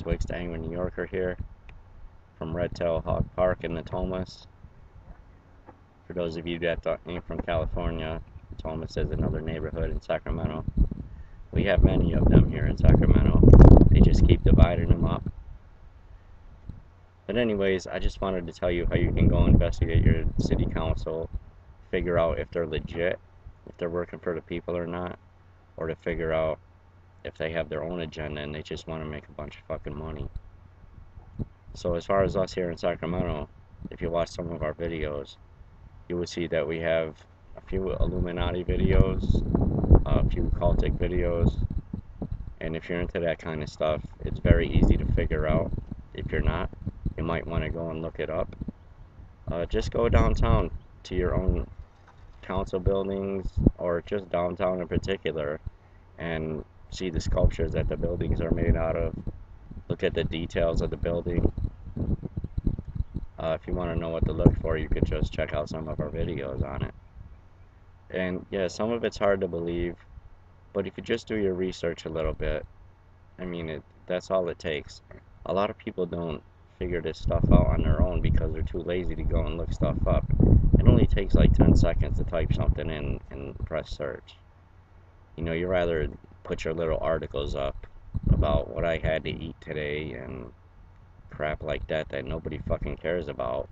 Wixx, the Angry New Yorker here from Redtail Hawk Park in Natomas. For those of you that ain't from California, Natomas is another neighborhood in Sacramento. We have many of them here in Sacramento. They just keep dividing them up. But anyways, I just wanted to tell you how you can go investigate your city council, figure out if they're legit, if they're working for the people or not, or to figure out if they have their own agenda and they just want to make a bunch of fucking money. So as far as us here in Sacramento, if you watch some of our videos, you will see that we have a few Illuminati videos, a few cultic videos, and if you're into that kind of stuff, it's very easy to figure out. If you're not, you might want to go and look it up. Just go downtown to your own council buildings, or just downtown in particular, and see the sculptures that the buildings are made out of. Look at the details of the building. If you want to know what to look for, you could just check out some of our videos on it. And yeah, some of it's hard to believe, but if you just do your research a little bit, I mean, that's all it takes. A lot of people don't figure this stuff out on their own because they're too lazy to go and look stuff up. It only takes like 10 seconds to type something in and press search. You know, you rather put your little articles up about what I had to eat today and crap like that nobody fucking cares about,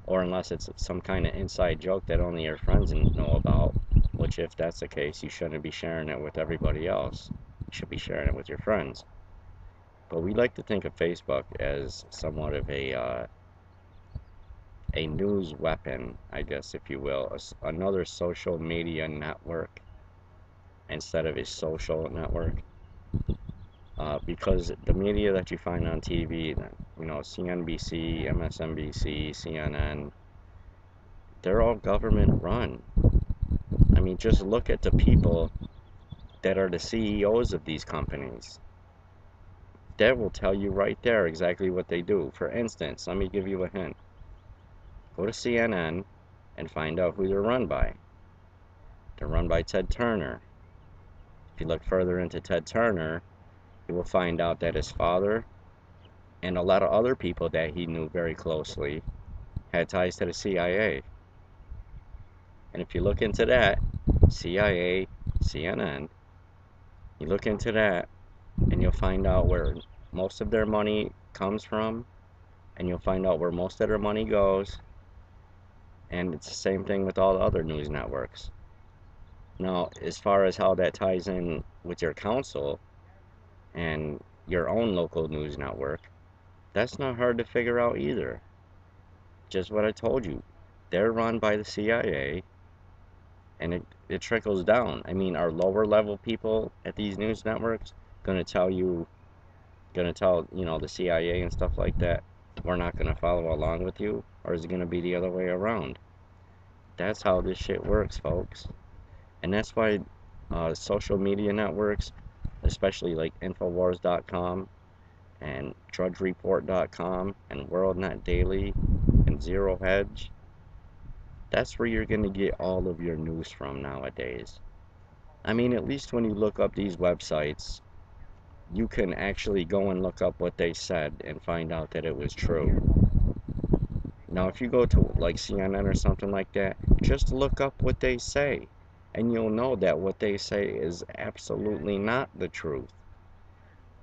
or unless it's some kind of inside joke that only your friends know about, which if that's the case, you shouldn't be sharing it with everybody else. You should be sharing it with your friends. But we like to think of Facebook as somewhat of a news weapon, I guess, if you will, another social media network instead of a social network. Because the media that you find on TV, you know, CNBC, MSNBC, CNN, they're all government run. I mean, just look at the people that are the CEOs of these companies. That will tell you right there exactly what they do. For instance, let me give you a hint. Go to CNN and find out who they're run by. They're run by Ted Turner. If you look further into Ted Turner, you will find out that his father and a lot of other people that he knew very closely had ties to the CIA. And if you look into that, CIA, CNN, you look into that and you'll find out where most of their money comes from, and you'll find out where most of their money goes. And it's the same thing with all the other news networks. Now, as far as how that ties in with your council and your own local news network, that's not hard to figure out either. Just what I told you. They're run by the CIA, and it trickles down. I mean, are lower level people at these news networks gonna tell you know, the CIA and stuff like that, we're not gonna follow along with you? Or is it gonna be the other way around? That's how this shit works, folks. And that's why social media networks, especially like Infowars.com and DrudgeReport.com and WorldNet Daily and Zero Hedge, that's where you're going to get all of your news from nowadays. I mean, at least when you look up these websites, you can actually go and look up what they said and find out that it was true. Now, if you go to like CNN or something like that, just look up what they say, and you'll know that what they say is absolutely not the truth.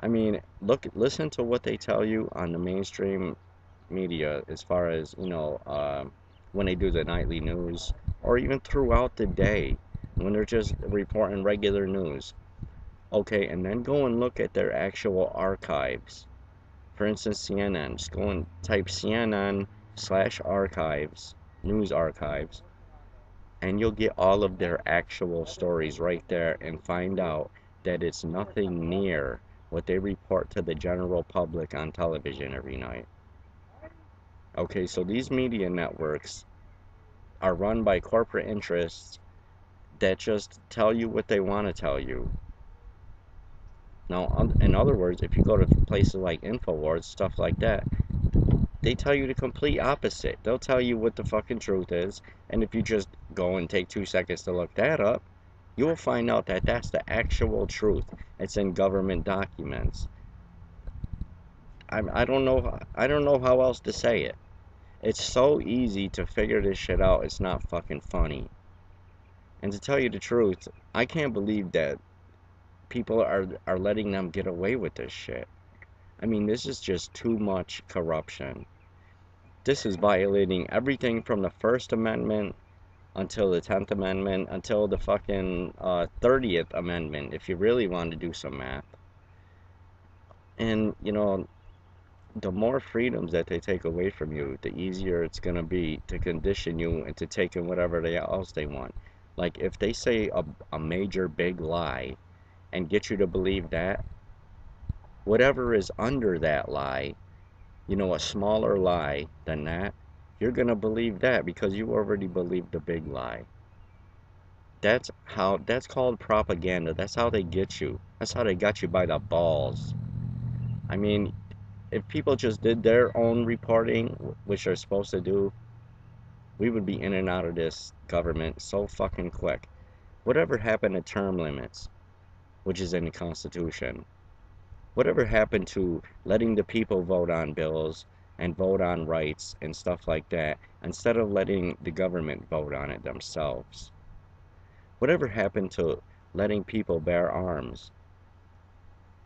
I mean, listen to what they tell you on the mainstream media as far as, you know, when they do the nightly news, or even throughout the day when they're just reporting regular news. Okay, and then go and look at their actual archives. For instance, CNN. Just go and type CNN/archives, news archives, and you'll get all of their actual stories right there and find out that it's nothing near what they report to the general public on television every night. Okay, so these media networks are run by corporate interests that just tell you what they want to tell you. Now, in other words, if you go to places like Infowars, stuff like that, they tell you the complete opposite. They'll tell you what the fucking truth is, and if you just go and take 2 seconds to look that up, you will find out that that's the actual truth. It's in government documents. I don't know how else to say it. It's so easy to figure this shit out. It's not fucking funny. And to tell you the truth, I can't believe that people are letting them get away with this shit. I mean, this is just too much corruption. This is violating everything from the First Amendment until the 10th Amendment, until the fucking 30th Amendment, if you really want to do some math. And, you know, the more freedoms that they take away from you, the easier it's going to be to condition you into taking whatever else they want. Like, if they say a major big lie and get you to believe that, whatever is under that lie, you know, a smaller lie than that, you're going to believe that because you already believed the big lie. That's called propaganda. That's how they get you. That's how they got you by the balls. I mean, if people just did their own reporting, which they're supposed to do, we would be in and out of this government so fucking quick. Whatever happened to term limits, which is in the Constitution? Whatever happened to letting the people vote on bills and vote on rights and stuff like that, instead of letting the government vote on it themselves? Whatever happened to letting people bear arms?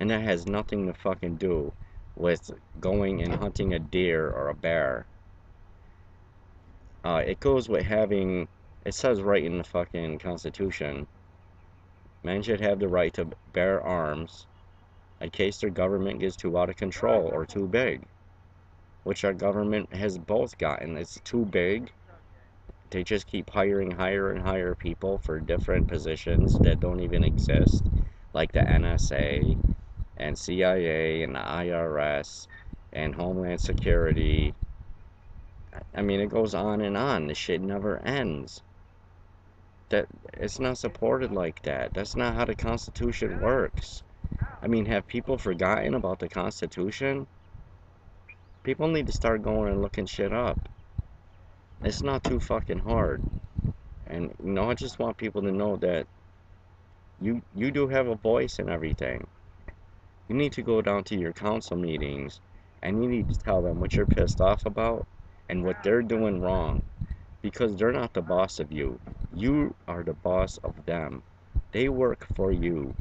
And that has nothing to fucking do with going and hunting a deer or a bear. It goes with having, it says right in the fucking Constitution, men should have the right to bear arms in case their government gets too out of control or too big. Which our government has both gotten. It's too big. They just keep hiring higher and higher people for different positions that don't even exist, like the NSA and CIA and the IRS and Homeland Security. I mean, it goes on and on. The shit never ends. That it's not supported like that. That's not how the Constitution works. I mean, have people forgotten about the Constitution? People need to start going and looking shit up. It's not too fucking hard. And, you know, I just want people to know that you do have a voice in everything. You need to go down to your council meetings and you need to tell them what you're pissed off about and what they're doing wrong. Because they're not the boss of you. You are the boss of them. They work for you.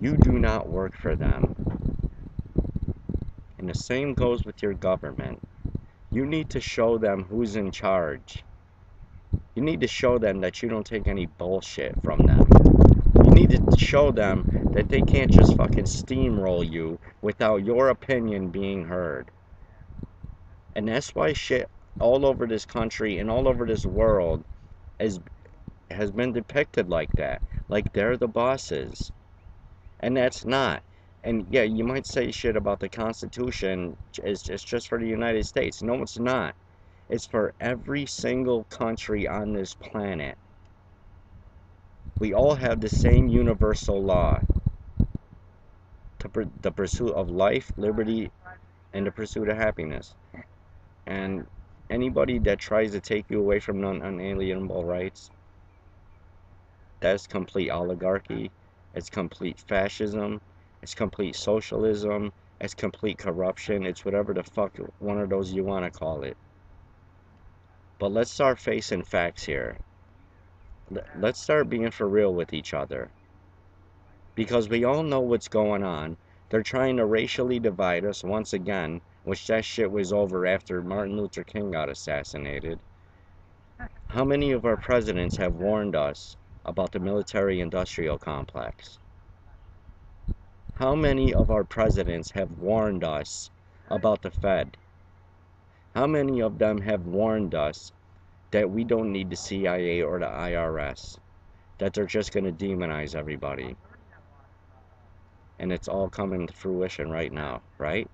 You do not work for them. And the same goes with your government. You need to show them who's in charge. You need to show them that you don't take any bullshit from them. You need to show them that they can't just fucking steamroll you without your opinion being heard. And that's why shit all over this country and all over this world has been depicted like that. Like they're the bosses. And that's not. And yeah, you might say shit about the Constitution, it's just for the United States. No, it's not. It's for every single country on this planet. We all have the same universal law. The pursuit of life, liberty, and the pursuit of happiness. And anybody that tries to take you away from unalienable rights, that's complete oligarchy. It's complete fascism. It's complete socialism. It's complete corruption. It's whatever the fuck one of those you want to call it. But let's start facing facts here. Let's start being for real with each other. Because we all know what's going on. They're trying to racially divide us once again, which that shit was over after Martin Luther King got assassinated. How many of our presidents have warned us about the military-industrial complex? How many of our presidents have warned us about the Fed? How many of them have warned us that we don't need the CIA or the IRS? That they're just going to demonize everybody? And it's all coming to fruition right now, right?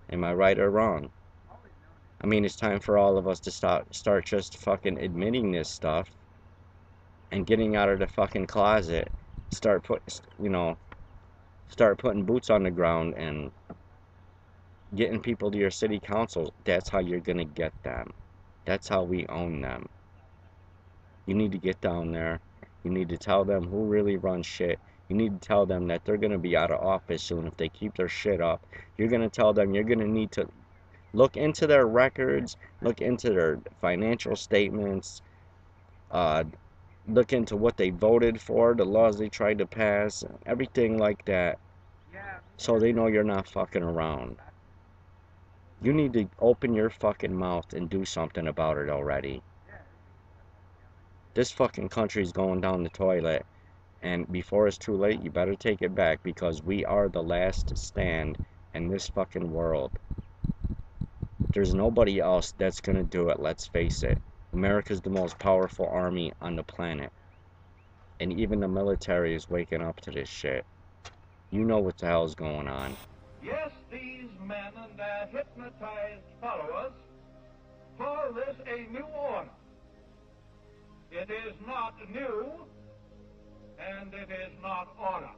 Am I right or wrong? I mean, it's time for all of us to start just fucking admitting this stuff and getting out of the fucking closet. Start putting boots on the ground and getting people to your city councils. That's how you're gonna get them. That's how we own them. You need to get down there. You need to tell them who really runs shit. You need to tell them that they're going to be out of office soon if they keep their shit up. You're going to tell them you're going to need to look into their records, look into their financial statements, uh, look into what they voted for, the laws they tried to pass, everything like that, so they know you're not fucking around. You need to open your fucking mouth and do something about it already. This fucking country's going down the toilet, and before it's too late, you better take it back, because we are the last stand in this fucking world. There's nobody else that's gonna do it, let's face it. America's the most powerful army on the planet. And even the military is waking up to this shit. You know what the hell's going on. Yes, these men and their hypnotized followers call this a new order. It is not new, and it is not order.